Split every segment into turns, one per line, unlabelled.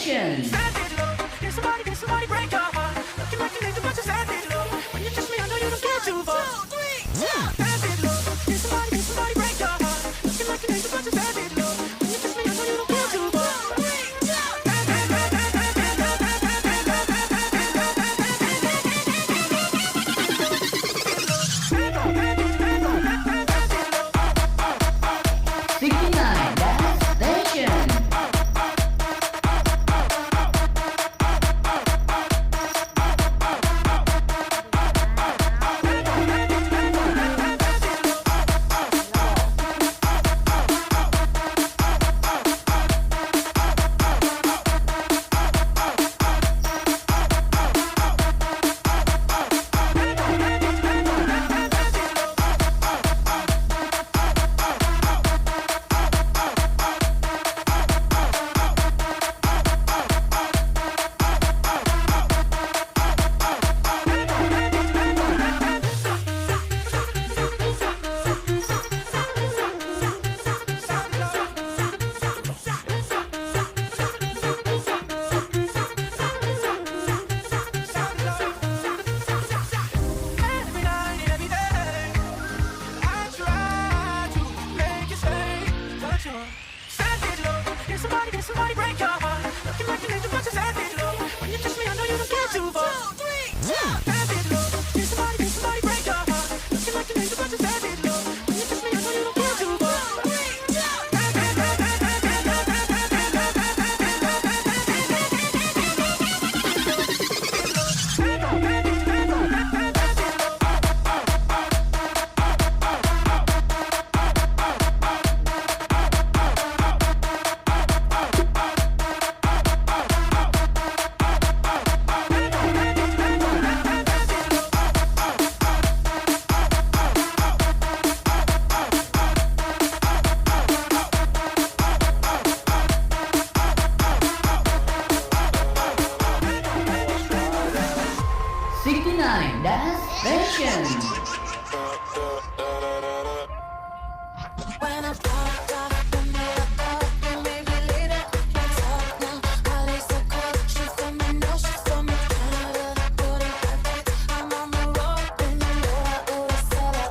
Station.
Can somebody break your heart? Looking like an angel, but you're savage, love. When you touch me, I know you don't get too far. Savage, love. Can somebody break your heart? Looking like an angel, but you're savage, love. When you touch me, I know you don't get too far. Somebody break your heart. Looking like an angel, but you're savage, love. When you touch me, I know you don't get too far. Savage, love. Can somebody break your heart? Looking like an angel, but you're savage, love. When you touch me, I know you don't get too far.
Dance Station.
When I popped off the makeup, you made me later. Let's talk now. Holly so cold, she's from the north, she's from Canada. Booty perfect, I'm on the road, and you know I owe to sell it.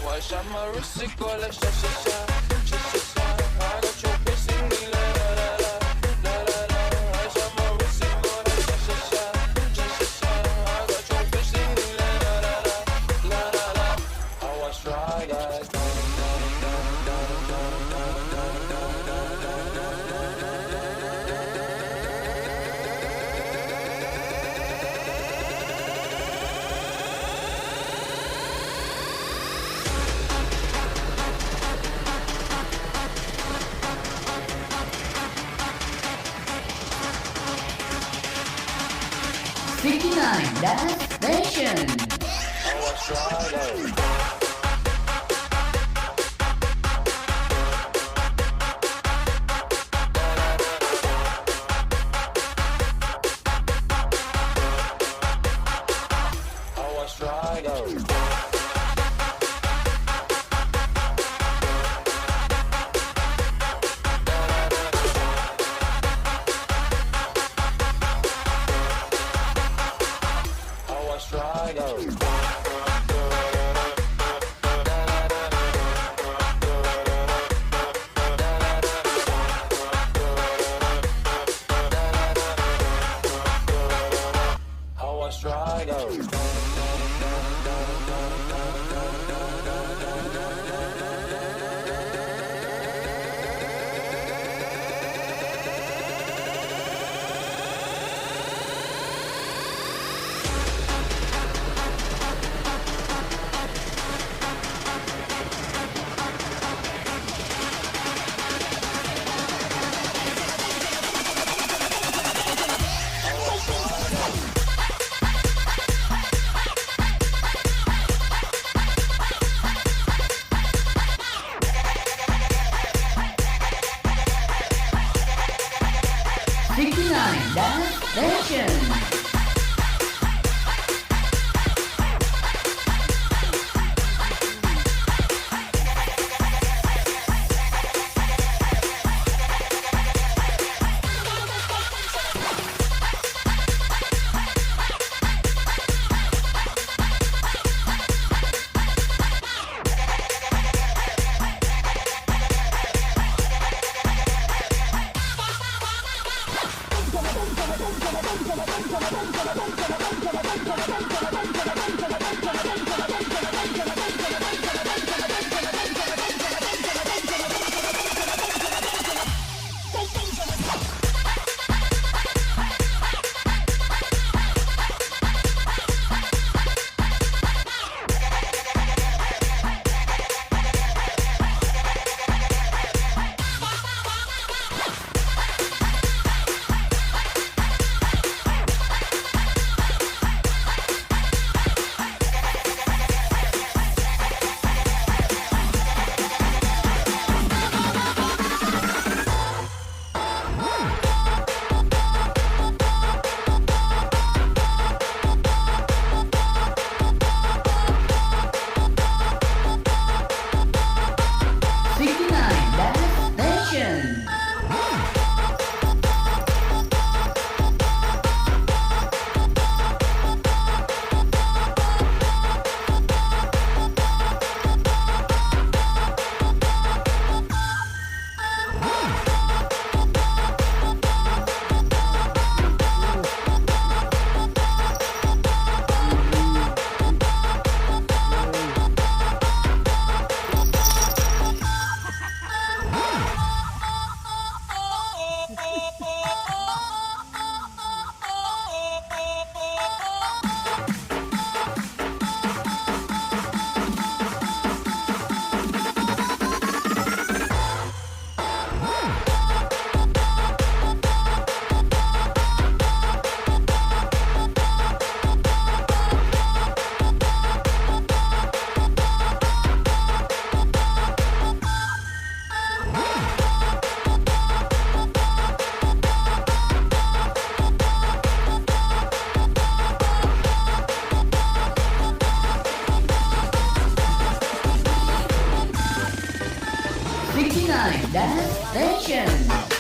Wash out my wrist, it go like sha sha sha, sha sha sha. I got your bitch singing la la la la, la la la. Wash out my wrist, it go like sha sha sha, sha sha sha. I got your bitch singing la la la la, la la la. I was right, guys.
Dance Station.
I was right,
69 Dance Station.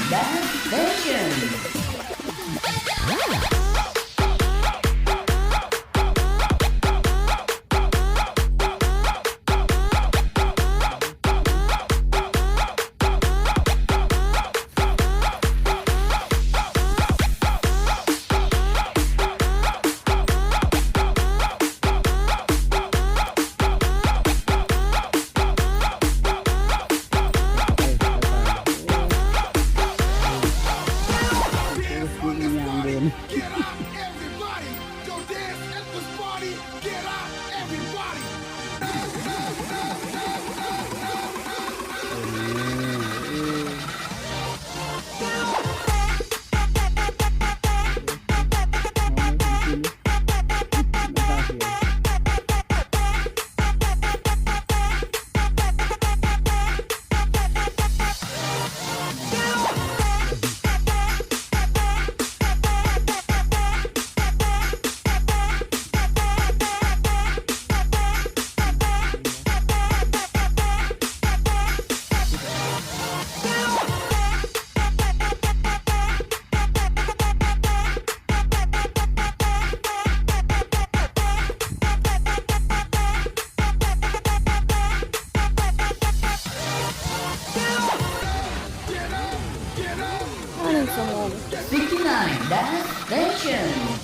Dance Station.
Get up, everybody! Go dance at this party! Get up, everybody!
하는 좀
69 Dance Station.